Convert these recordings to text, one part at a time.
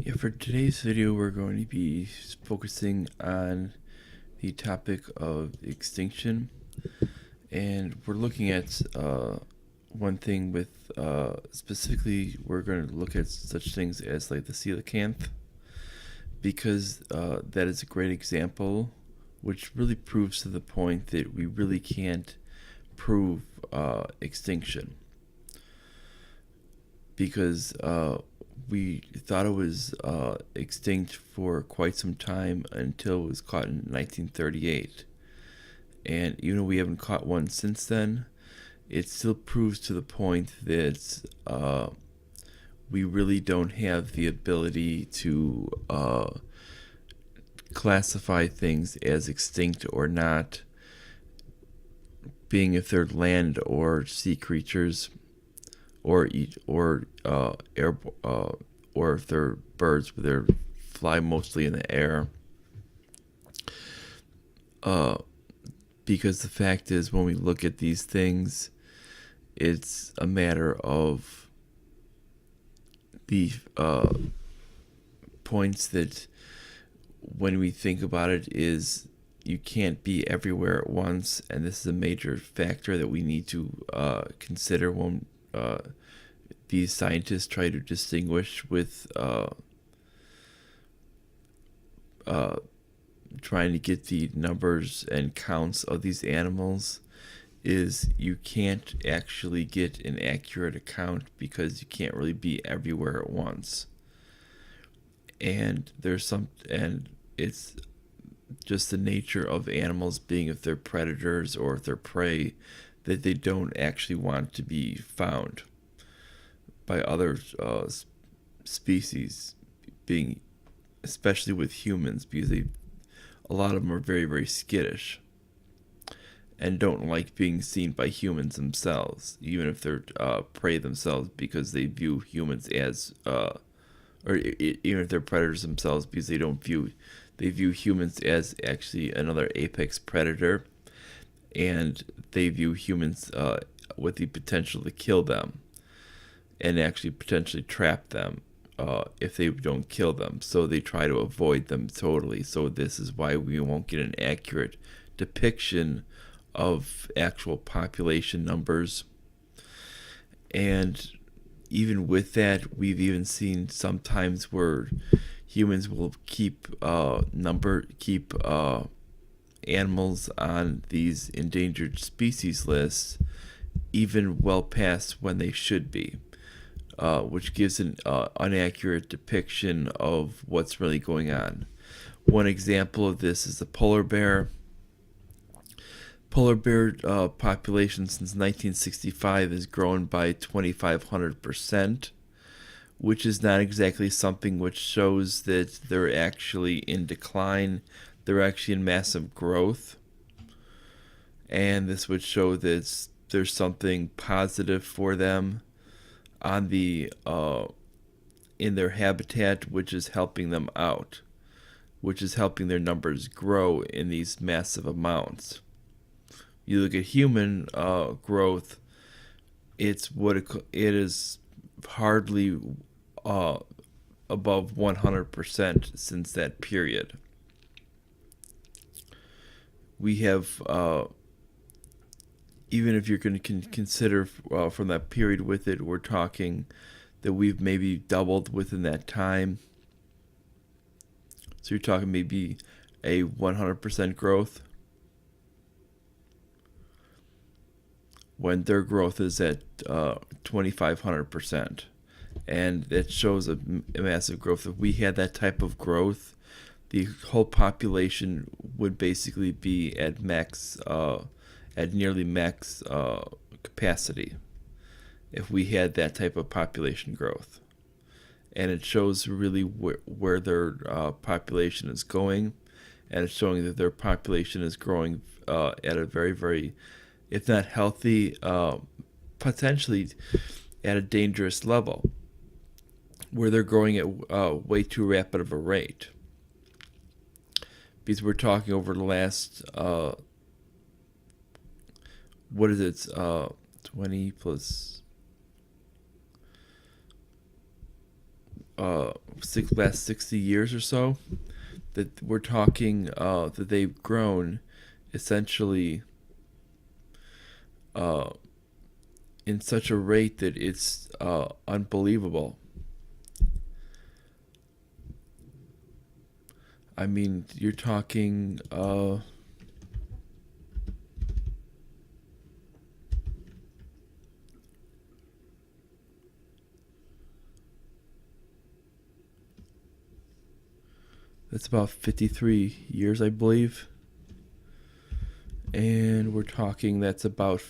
Yeah, for today's video, we're going to be focusing on the topic of extinction, and we're looking at one thing with specifically, we're going to look at such things as like the coelacanth, because that is a great example, which really proves to the point that we really can't prove extinction, because we thought it was extinct for quite some time until it was caught in 1938. And even though we haven't caught one since then, it still proves to the point that we really don't have the ability to classify things as extinct or not, being if they're land or sea creatures, or air, or if they're birds, but they fly mostly in the air. Because the fact is, when we look at these things, it's a matter of the points that, when we think about it, is you can't be everywhere at once, and this is a major factor that we need to consider when these scientists try to distinguish with trying to get the numbers and counts of these animals. Is you can't actually get an accurate account because you can't really be everywhere at once, and it's just the nature of animals being, if they're predators or if they're prey, that they don't actually want to be found by other species, being, especially with humans, because a lot of them are very, very skittish and don't like being seen by humans themselves, even if they're prey themselves, because they view humans as even if they're predators themselves, because they view humans as actually another apex predator, and they view humans with the potential to kill them and actually potentially trap them if they don't kill them. So they try to avoid them totally. So this is why we won't get an accurate depiction of actual population numbers. And even with that, we've even seen sometimes where humans will keep animals on these endangered species lists even well past when they should be, which gives an inaccurate depiction of what's really going on. One example of this is the polar bear. Polar bear population since 1965 has grown by 2,500%, which is not exactly something which shows that they're actually in decline. They're actually in massive growth, and this would show that there's something positive for them on the in their habitat, which is helping them out, which is helping their numbers grow in these massive amounts. You look at human growth; it is hardly above 100% since that period. We have, even if you're going to consider from that period with it, we're talking that we've maybe doubled within that time. So you're talking maybe a 100% growth, when their growth is at 2,500%. And that shows a massive growth. If we had that type of growth, the whole population would basically be at nearly max capacity, if we had that type of population growth. And it shows really where their population is going, and it's showing that their population is growing at a very, very, if not healthy, potentially at a dangerous level, where they're growing at way too rapid of a rate. Because we're talking over the last, 20 plus last 60 years or so, that we're talking that they've grown essentially in such a rate that it's unbelievable. I mean, you're talking that's about 53 years, I believe. And we're talking that's about,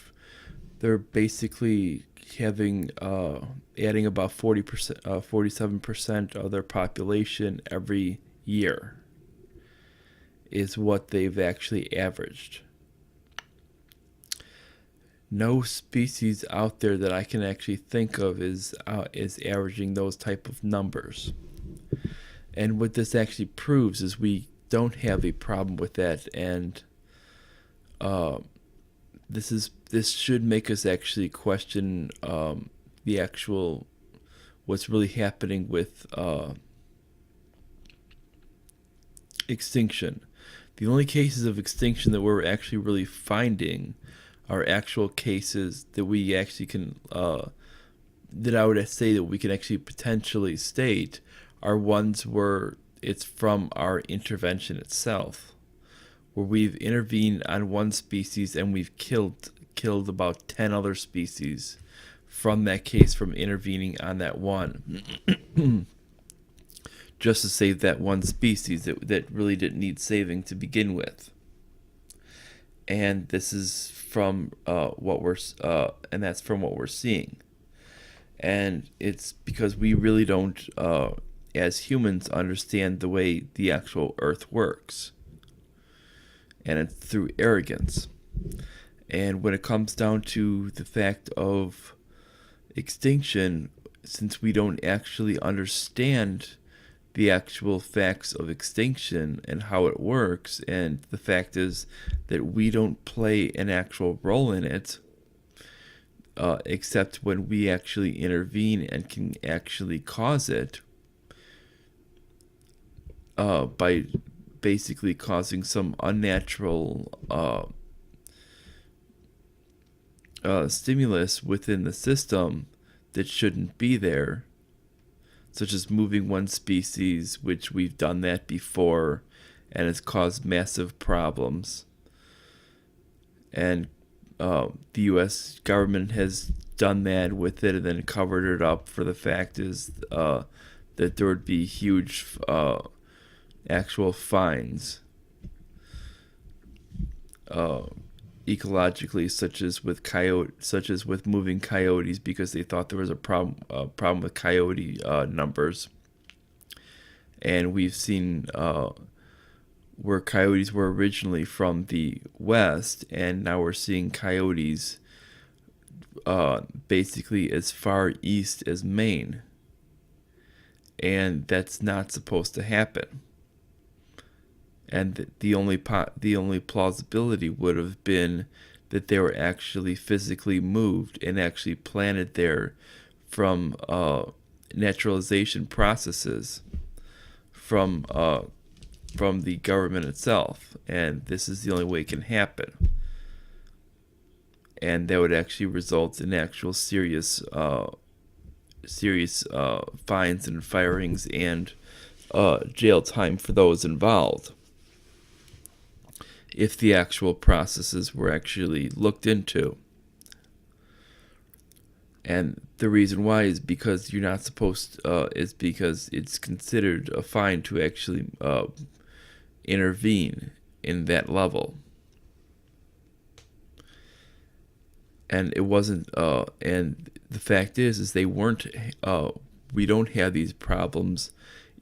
they're basically having adding about 40%, 47% of their population every year is what they've actually averaged. No species out there that I can actually think of is averaging those type of numbers. And what this actually proves is we don't have a problem with that, and this should make us actually question the actual what's really happening with extinction. The only cases of extinction that we're actually really finding are actual cases that we actually can that I would say that we can actually potentially state are ones where it's from our intervention itself, where we've intervened on one species and we've killed about 10 other species from that case, from intervening on that one just to save that one species that really didn't need saving to begin with. And this is from what we're and that's from what we're seeing. And it's because we really don't as humans understand the way the actual earth works, and it's through arrogance. And when it comes down to the fact of extinction, since we don't actually understand the actual facts of extinction and how it works, and the fact is that we don't play an actual role in it, except when we actually intervene and can actually cause it by basically causing some unnatural stimulus within the system that shouldn't be there, such as moving one species, which we've done that before and has caused massive problems. And the U.S. government has done that with it and then covered it up, for the fact is that there would be huge actual fines ecologically, such as with moving coyotes, because they thought there was a problem with coyote numbers. And we've seen where coyotes were originally from the west, and now we're seeing coyotes basically as far east as Maine, and that's not supposed to happen. And the only plausibility would have been that they were actually physically moved and actually planted there from naturalization processes from the government itself, and this is the only way it can happen. And that would actually result in actual serious fines and firings and jail time for those involved, if the actual processes were actually looked into. And the reason why is because you're not supposed is because it's considered a fine to actually intervene in that level. And it wasn't and the fact is they weren't we don't have these problems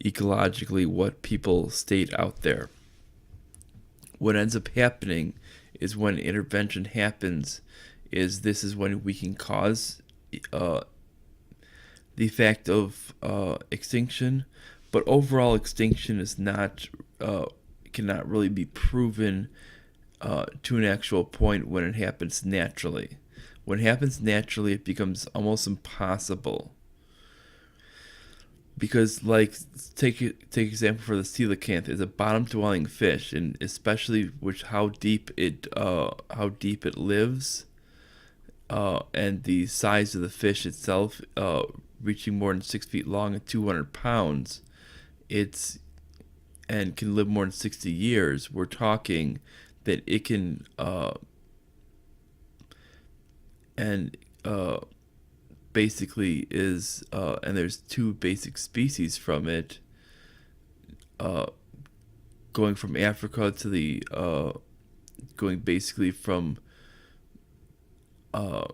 ecologically, what people state out there. What ends up happening is when intervention happens, this is when we can cause the fact of extinction, but overall extinction is not cannot really be proven to an actual point when it happens naturally. When it happens naturally, it becomes almost impossible, because like take example for the coelacanth is a bottom dwelling fish, and especially which how deep it lives, and the size of the fish itself, reaching more than 6 feet long and 200 pounds. It's and can live more than 60 years. We're talking that it can and basically is and there's two basic species from it, going from Africa to the going basically from the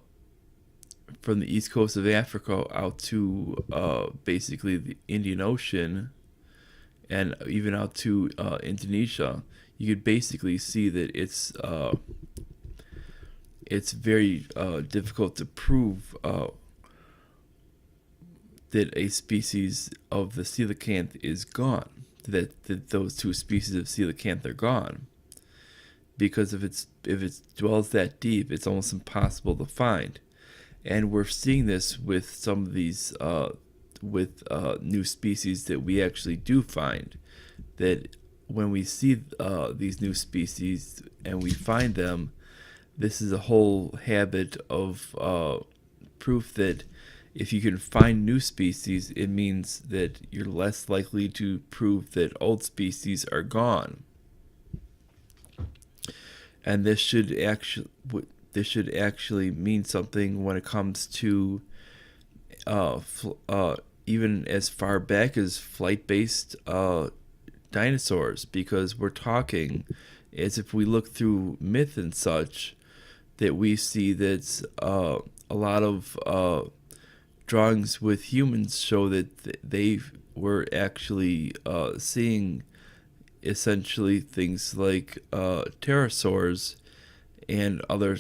east coast of Africa out to basically the Indian Ocean, and even out to Indonesia. You could basically see that it's very difficult to prove that a species of the coelacanth is gone, that those two species of coelacanth are gone, because if it dwells that deep, it's almost impossible to find. And we're seeing this with some of these new species that we actually do find, that when we see these new species and we find them, this is a whole habit of proof that if you can find new species, it means that you're less likely to prove that old species are gone. And this should actually mean something when it comes to even as far back as flight-based dinosaurs, because we're talking, as if we look through myth and such, that we see that a lot of drawings with humans show that they were actually seeing essentially things like pterosaurs and other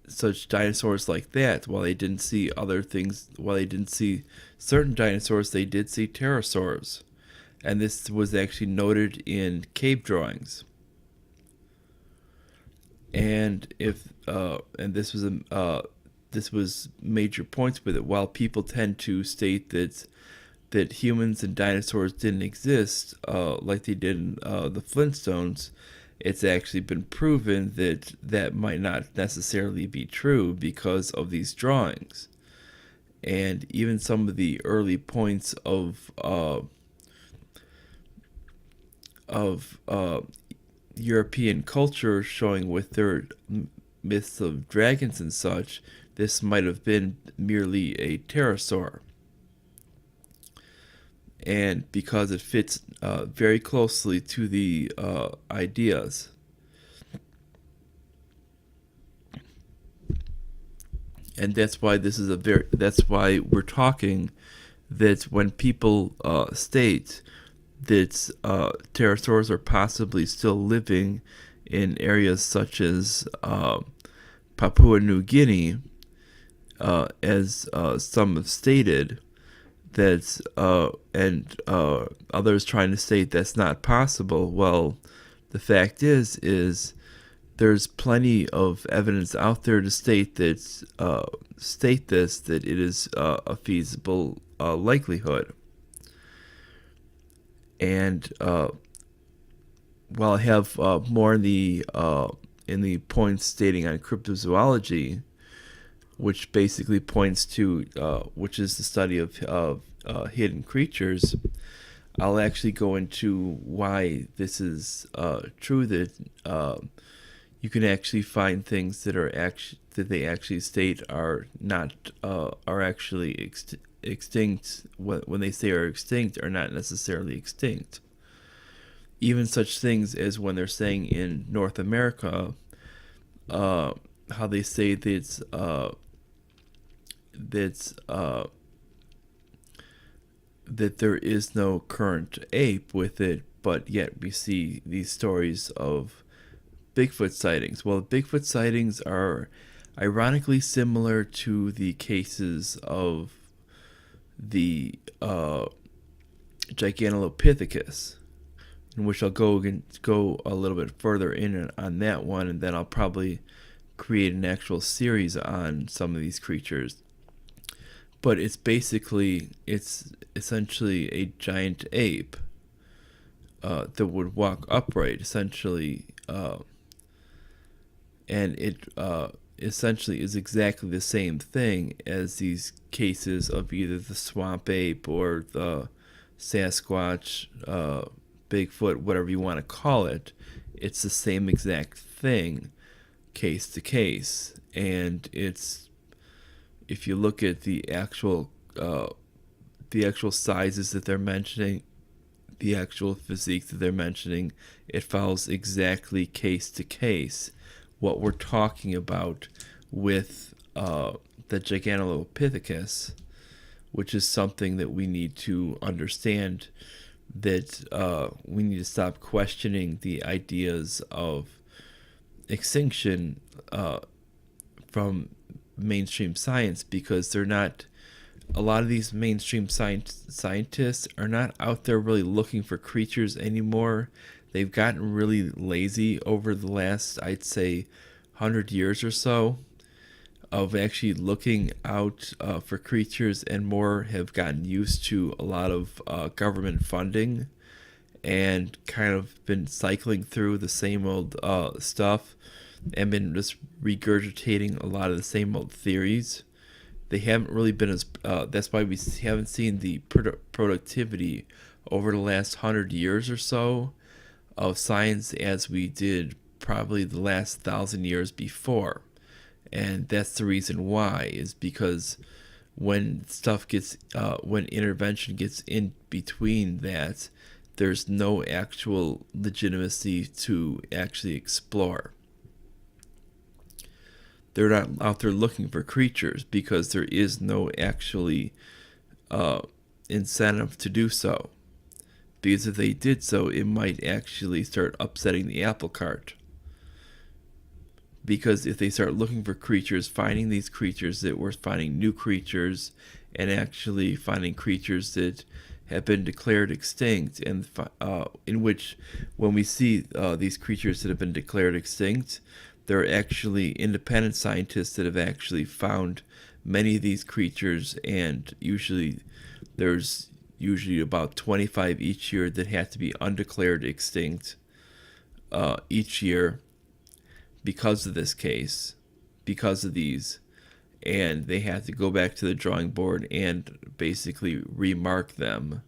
such dinosaurs like that. While they didn't see other things, while they didn't see certain dinosaurs, they did see pterosaurs. And this was actually noted in cave drawings. And this was major points with it. While people tend to state that humans and dinosaurs didn't exist, like they did in the Flintstones, it's actually been proven that might not necessarily be true because of these drawings. And even some of the early points of European culture showing with their myths of dragons and such, this might have been merely a pterosaur. And because it fits very closely to the ideas. And that's why that's why we're talking that when people state that pterosaurs are possibly still living in areas such as Papua New Guinea, as some have stated, that's and others trying to state that's not possible. Well, the fact is there's plenty of evidence out there to state that that it is a feasible likelihood. And while I have more in the points stating on cryptozoology, which basically points to which is the study of hidden creatures, I'll actually go into why this is true, that you can actually find things that they actually state are not are actually extinct. When they say are extinct, are not necessarily extinct. Even such things as when they're saying in North America, how they say that that there is no current ape with it, but yet we see these stories of Bigfoot sightings. Well, Bigfoot sightings are ironically similar to the cases of the Gigantolopithecus, in which I'll go a little bit further in on that one, and then I'll probably create an actual series on some of these creatures. but it's essentially a giant ape that would walk upright, essentially, and it essentially is exactly the same thing as these cases of either the swamp ape or the Sasquatch, Bigfoot, whatever you want to call it. It's the same exact thing, case to case, and it's, if you look at the actual sizes that they're mentioning, the actual physique that they're mentioning, it follows exactly case to case what we're talking about with the Gigantolopithecus, which is something that we need to understand, that we need to stop questioning the ideas of extinction from mainstream science, because they're not, a lot of these mainstream scientists are not out there really looking for creatures anymore. They've gotten really lazy over the last, I'd say, 100 years or so of actually looking out for creatures, and more have gotten used to a lot of government funding and kind of been cycling through the same old stuff and been just regurgitating a lot of the same old theories. They haven't really been as that's why we haven't seen the productivity over the last 100 years or so of science as we did probably the last 1,000 years before. And that's the reason why, is because when when intervention gets in between that, there's no actual legitimacy to actually explore. They're not out there looking for creatures because there is no actually incentive to do so. Because if they did so, it might actually start upsetting the apple cart. Because if they start looking for creatures, finding these creatures, that we're finding new creatures, and actually finding creatures that have been declared extinct, and in which, when we see these creatures that have been declared extinct, they're actually independent scientists that have actually found many of these creatures, and there's usually about 25 each year that have to be undeclared extinct each year because of this case, because of these, and they have to go back to the drawing board and basically remark them.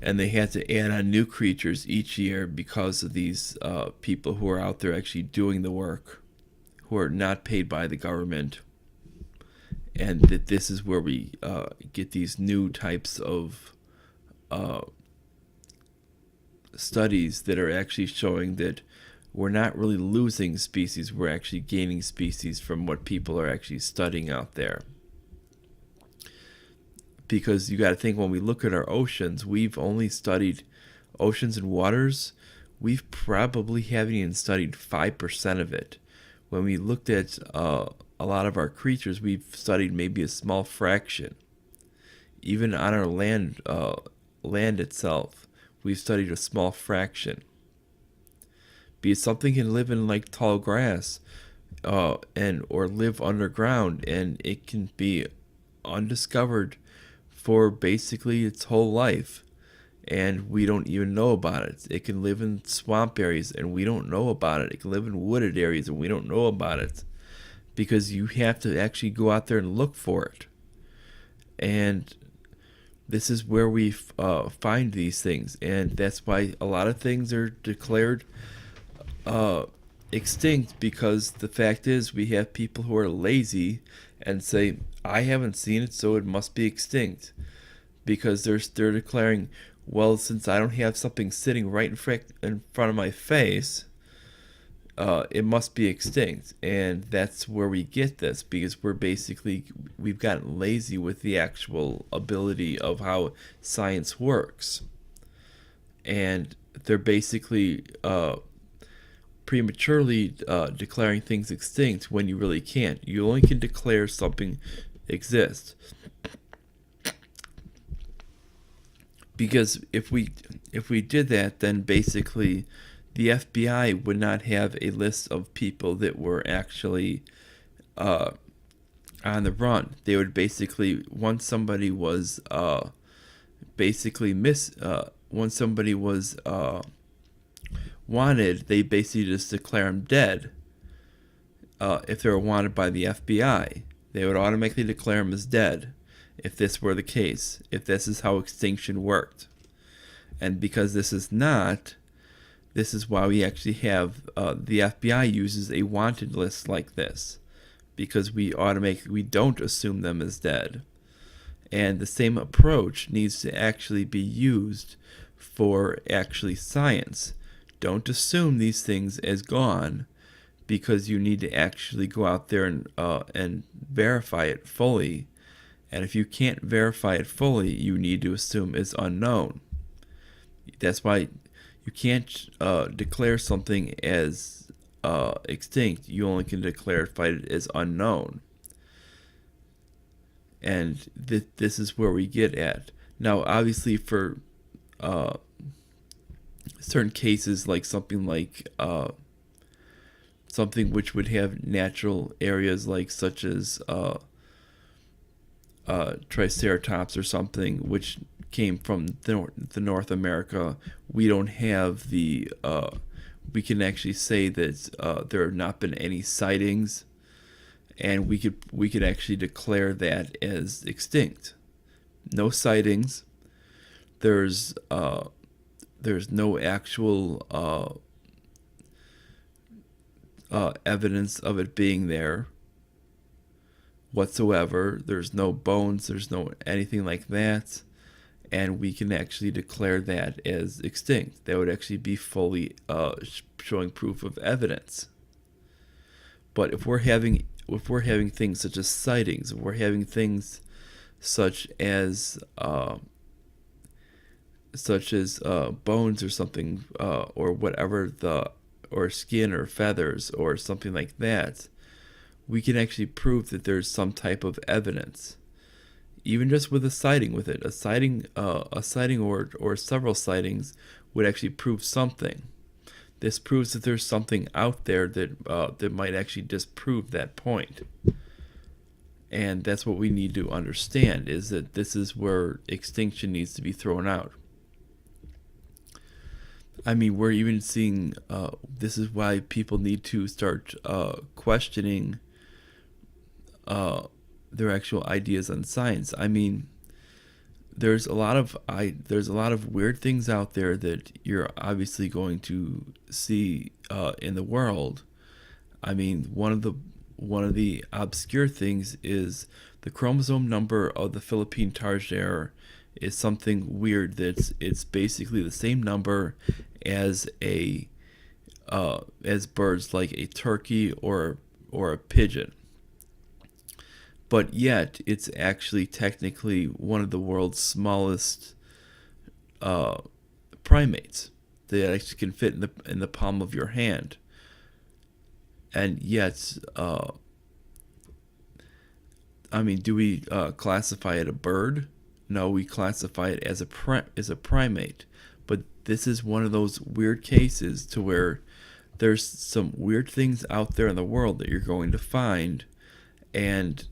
And they have to add on new creatures each year because of these people who are out there actually doing the work, who are not paid by the government. And that this is where we get these new types of studies that are actually showing that we're not really losing species, we're actually gaining species from what people are actually studying out there. Because you got to think, when we look at our oceans, we've only studied oceans and waters. We've probably haven't even studied 5% of it. When we looked at a lot of our creatures, we've studied maybe a small fraction. Even on our land itself, we've studied a small fraction. Because something can live in like tall grass, or live underground, and it can be undiscovered for basically its whole life, and we don't even know about it. It can live in swamp areas and we don't know about it. It can live in wooded areas and we don't know about it, because you have to actually go out there and look for it. And this is where we find these things, and that's why a lot of things are declared extinct, because the fact is we have people who are lazy and say, I haven't seen it, so it must be extinct. Because they're declaring, well, since I don't have something sitting right in front of my face, it must be extinct. And that's where we get this, because we've gotten lazy with the actual ability of how science works. And they're basically prematurely declaring things extinct when you really can't. You only can declare something exists. Because if we did that, then basically the FBI would not have a list of people that were actually on the run. They would basically, once somebody was once somebody was wanted, they basically just declare them dead. If they were wanted by the FBI, they would automatically declare them as dead if this were the case, if this is how extinction worked. And because this is not, this is why we actually have the FBI uses a wanted list like this, because we don't assume them as dead. And the same approach needs to actually be used for actually science. Don't assume these things as gone, because you need to actually go out there and verify it fully. And if you can't verify it fully, you need to assume it's unknown. That's why you can't declare something as extinct. You only can declare it as unknown. And this is where we get at. Now, obviously, for certain cases, like something which would have natural areas, like such as Triceratops or something, which came from the North America, we don't have the. We can actually say that there have not been any sightings, and we could actually declare that as extinct. No sightings. There's no actual evidence of it being there whatsoever. There's no bones. There's no anything like that. And we can actually declare that as extinct. That would actually be fully showing proof of evidence. But if we're having things such as sightings, if we're having things such as bones or something, or whatever, or skin or feathers or something like that, we can actually prove that there's some type of evidence. Even just with a sighting with it. A sighting or several sightings would actually prove something. This proves that there's something out there that might actually disprove that point. And that's what we need to understand, is that this is where extinction needs to be thrown out. I mean, we're even seeing, this is why people need to start questioning their actual ideas on science. I mean, there's a lot of weird things out there that you're obviously going to see in the world. I mean, one of the obscure things is the chromosome number of the Philippine tarsier is something weird. It's basically the same number as birds like a turkey or a pigeon. But yet, it's actually technically one of the world's smallest primates that actually can fit in the palm of your hand. And yet, I mean, do we classify it a bird? No, we classify it as a primate. But this is one of those weird cases to where there's some weird things out there in the world that you're going to find, and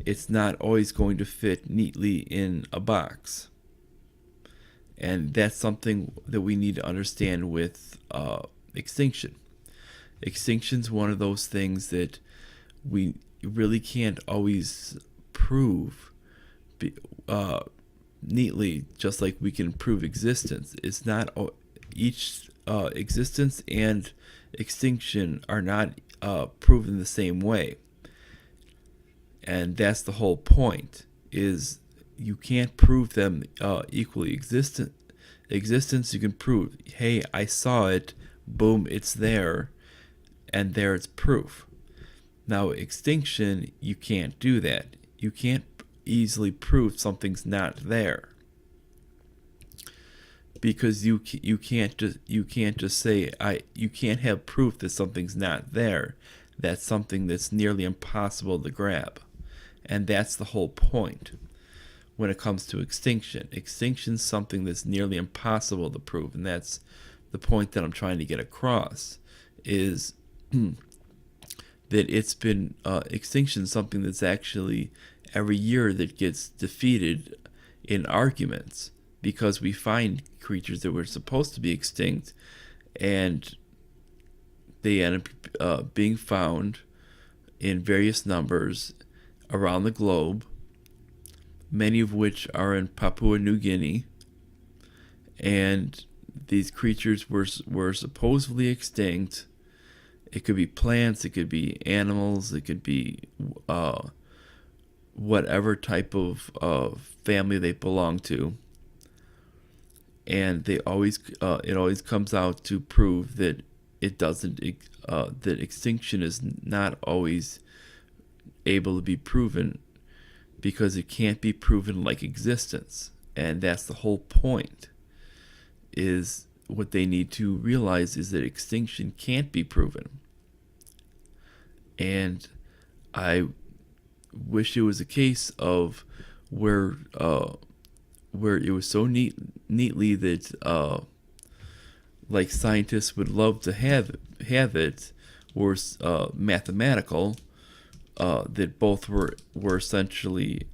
it's not always going to fit neatly in a box. And that's something that we need to understand with extinction. Extinction's one of those things that we really can't always prove neatly, just like we can prove existence. It's not each existence and extinction are not proven the same way. And that's the whole point, is you can't prove them equally. Existence you can prove, hey, I saw it, boom, it's there, and there it's proof. Now, extinction, you can't do that. You can't easily prove something's not there, because you can't just say you can't have proof that something's not there. That's something that's nearly impossible to grab. And that's the whole point when it comes to extinction. Extinction's something that's nearly impossible to prove, and that's the point that I'm trying to get across, is that it's been extinction, something that's actually every year that gets defeated in arguments, because we find creatures that were supposed to be extinct and they end up being found in various numbers around the globe, many of which are in Papua New Guinea. And these creatures were supposedly extinct. It could be plants, it could be animals, it could be whatever type of family they belong to. And it always comes out to prove that it doesn't that extinction is not always able to be proven, because it can't be proven like existence. And that's the whole point. Is what they need to realize is that extinction can't be proven. And I wish it was a case of where it was so neatly that like scientists would love to have it, or mathematical, that both were essentially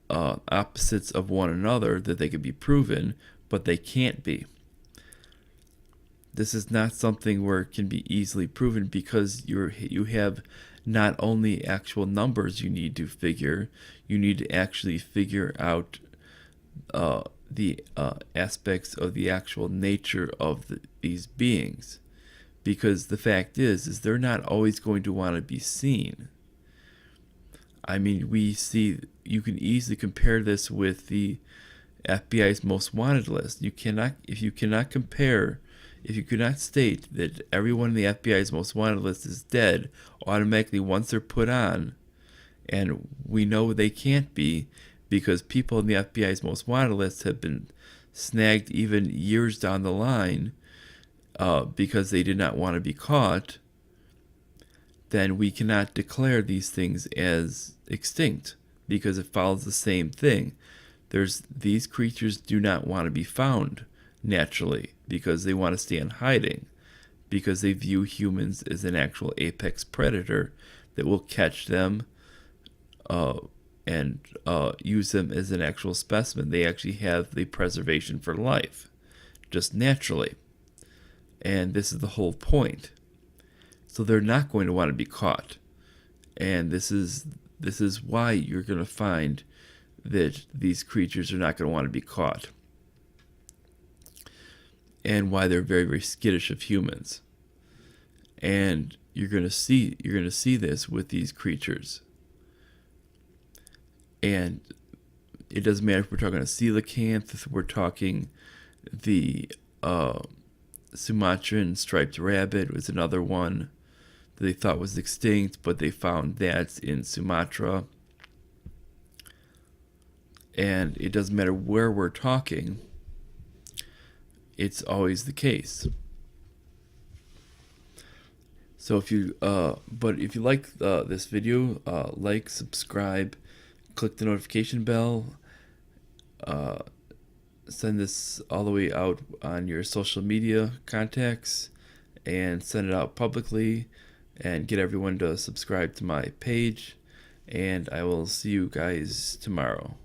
opposites of one another, that they could be proven, but they can't be. This is not something where it can be easily proven, because you have not only actual numbers you need to figure, you need to actually figure out the aspects of the actual nature of these beings, because the fact is they're not always going to want to be seen. I mean, you can easily compare this with the FBI's most wanted list. If you cannot state that everyone in the FBI's most wanted list is dead automatically once they're put on, and we know they can't be, because people in the FBI's most wanted list have been snagged even years down the line because they did not want to be caught, then we cannot declare these things as extinct, because it follows the same thing. These creatures do not want to be found naturally, because they want to stay in hiding, because they view humans as an actual apex predator that will catch them and use them as an actual specimen. They actually have the preservation for life, just naturally. And this is the whole point. So they're not going to want to be caught. And this is why you're going to find that these creatures are not going to want to be caught, and why they're very, very skittish of humans. And you're going to see this with these creatures. And it doesn't matter if we're talking a coelacanth, if we're talking the Sumatran striped rabbit was another one that they thought was extinct, but they found that in Sumatra. And it doesn't matter where we're talking, it's always the case. So if you like this video, like, subscribe, click the notification bell, send this all the way out on your social media contacts, and send it out publicly, and get everyone to subscribe to my page. And I will see you guys tomorrow.